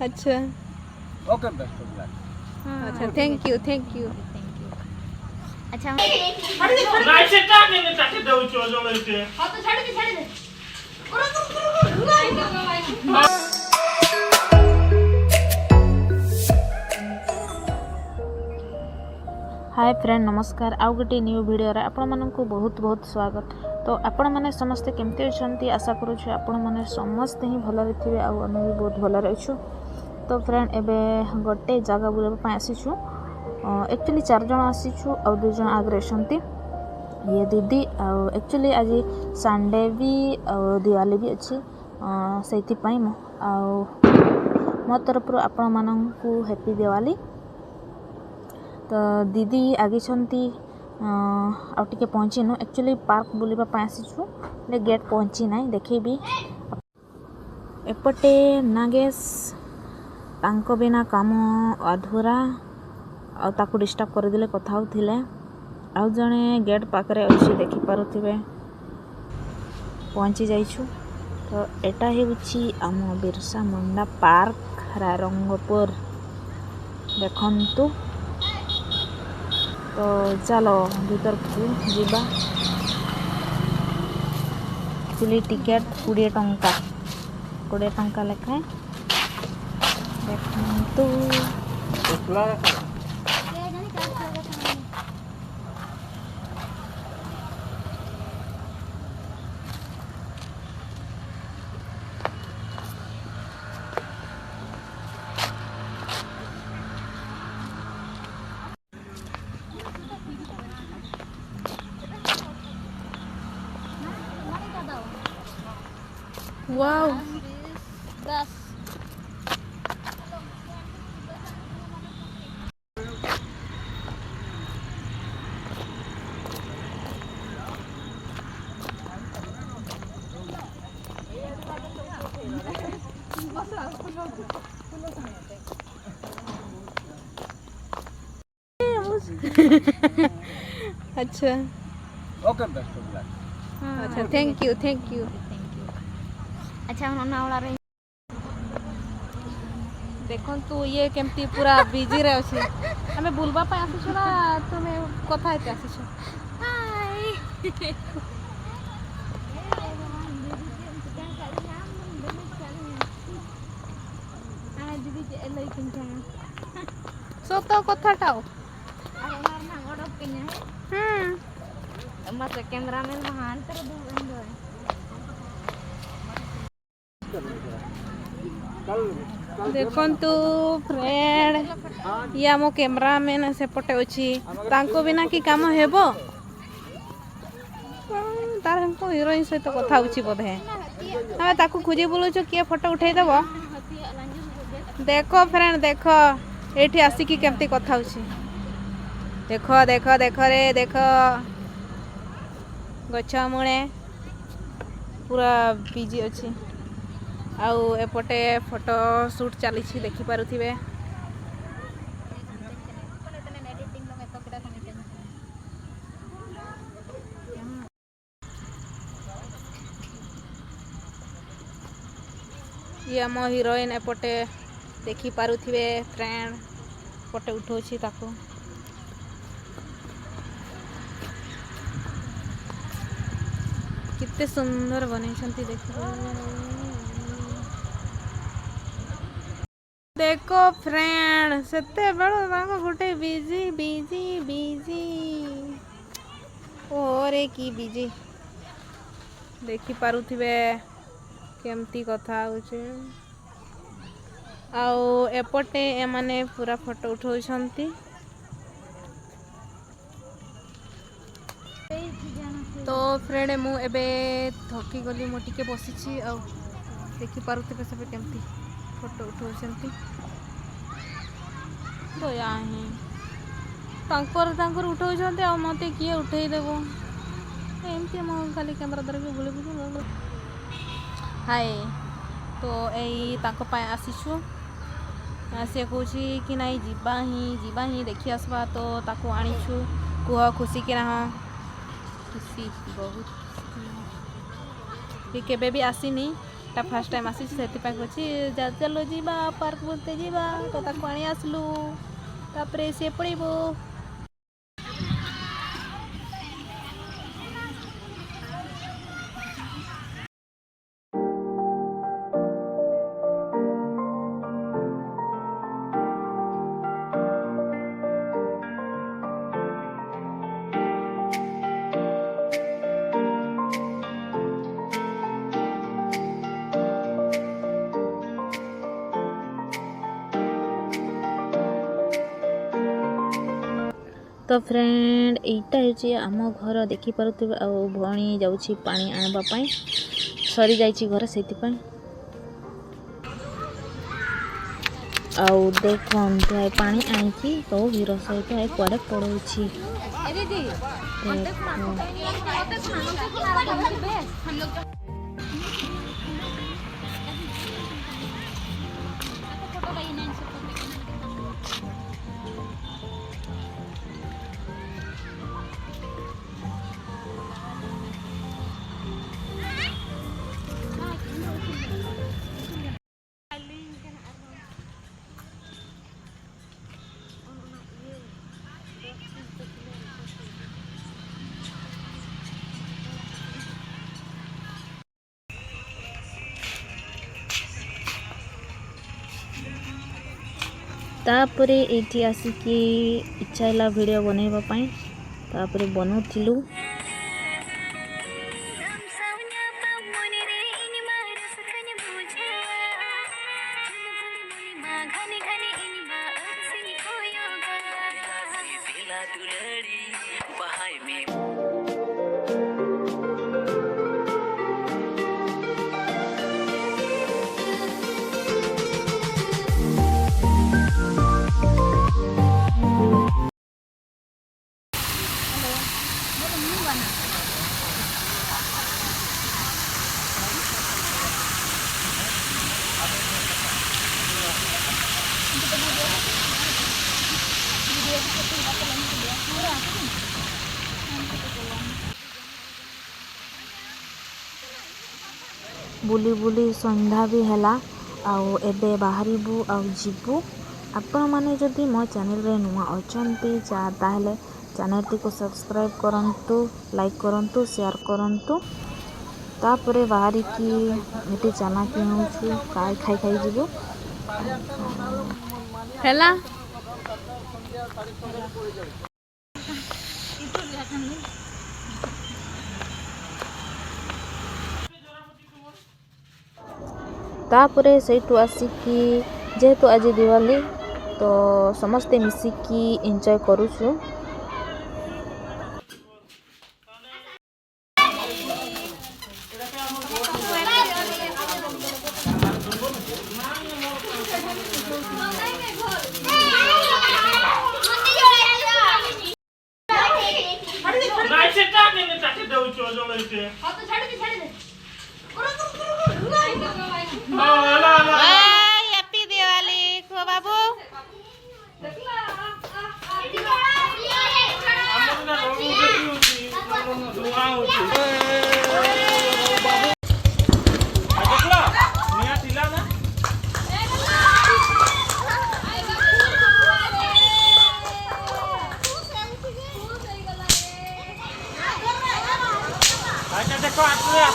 अच्छा okay best of luck. अच्छा thank you अच्छा राइट से टाके ने टाके दउ चोजो लेते हां तो छाड़ दे हाय फ्रेंड नमस्कार आउ गोटे न्यू वीडियो रे आपण मानकु बहुत बहुत स्वागत। तो आपण माने समस्ते केमते अछंती आशा करू छी आपण माने समस्त ही भल रहिथिबे आ हम भी बहुत भल रहछु। तो फ्रेंड एबे गोटे जगह बुलबा पय आसीछु एक्चुअली 4 जण आसीछु आ 2 जण आगरे अछंती ये दीदी आ एक्चुअली आज संडे भी आ दिवाली भी अछि सेति पय मो आ मो तरफ आपण मानकु हैप्पी दिवाली। तो दीदी आगे छंती आउ टिके पहुँचीनु एक्चुअली पार्क बुलवा आसीछु ले गेट पहुँची ना देखेबी एपटे नागेश तांको बिना काम अधूरा आ ताकू डिस्टर्ब कर दिले कथा होथिले आउ जणे गेट पाखरे अछि देखि पारुथिबे पहुँची जाइछु। तो एटा हेउछि आम बिरसा मुंडा पार्क रायरंगपुर देखंतु। तो चलो भीतर को जीवा एक्चुअली टिकेट 20 टंका लेखाएं देखंतु। वाओ 10 अच्छा ओके बेस्ट ऑफ लक। अच्छा थैंक यू अच्छा नावला रे देखो तू ये केमती पूरा बिजी रे अछि हमें बुलबा पे आसीछु ना तुमे कथा हेते आसीछु। हाय दीदी एलै किनका सो तो कथाटाओ अरे मार ना गोड़ पिने मत कैमरामैन महान कर दो बंदो देखो तू फ्रेंड ये आम कैमरामैन सेपटे अछि तांको बिना की काम हेबो तार हमको हीरोइन सहित कथा होछि बोधे हमें ताकू खोजी बोलुछु किए फोटो उठेई देबो। देखो फ्रेंड देखो एठी आसी की केमती कथा होछि देखो देखो देखो रे देखो गछ मुळे पूरा बिजी अछि आउ एपटे फोटो शूट चली देखि पारुथिबे। ये आम हीरोइन एपटे देखि पारुथिबे फ्रेंड फोटो उठौछि ताको कितने सुंदर बनै छंती देखो फ्रेंड सेते बड़ ताको गोटे बिजी बिजी बिजी ओरे की बिजी देखि पारुथिबे केमती कथा होचे आउ एपटे एमाने पूरा फोटो उठौछंती। तो फ्रेंड मु एबे थकी गली मो टिके बसिछि आ देखि पारुथिबे सब केमती फोटो उठौछंती तो याही तांकर उठौछंती आ मते किए उठेई देबो एमती मो खाली कैमरा धरके बुले बुले हाय। तो एई तांको पाय आसीछु से कहूँ कि नाई जीवा ही देखी आसवा तो ताको आनीछु कुह खुशी कि ना खुशी बहुत कि केबे भी आसीनी टा फर्स्ट टाइम आसी से अच्छी चलो जीवा पार्क बुलते जीवा तो ताको आनी आसलु तापरे से पड़िबो तो फ्रेंड एटा होची आम घर देखि पारुथिबे आ भणी जाउची पानी आनबा पई सरी जाइची घर सेति पई आ देखन तो पानी आइची तो हीरो सहित है कुआडे पड़ोची ए दीदी हम लोग फोटो भाई नहीं तापरे एठी आसिकी इच्छा होला वीडियो बनेबा पई तापरे बनौथिलु बुली बुली संध्या भी हैला आउ एबे बाहरिबू आउ जिबू आपण माने जदि मो चैनल रे नुआ अछंती ताहले चैनल टी को सब्सक्राइब करंतु लाइक करंतु शेयर करंतु तापरे बाहरी की एटी चना कि होची काय खाई खाई जिबू हैला तापरे सेठू आसिकी जेहेतु आज दिवाली तो समस्ते मिसिकी एंजॉय करूछु ନାଇଁ ସେଟା କେମିତି ଚାଟି ଦଉଛ ଜଳେଇତେ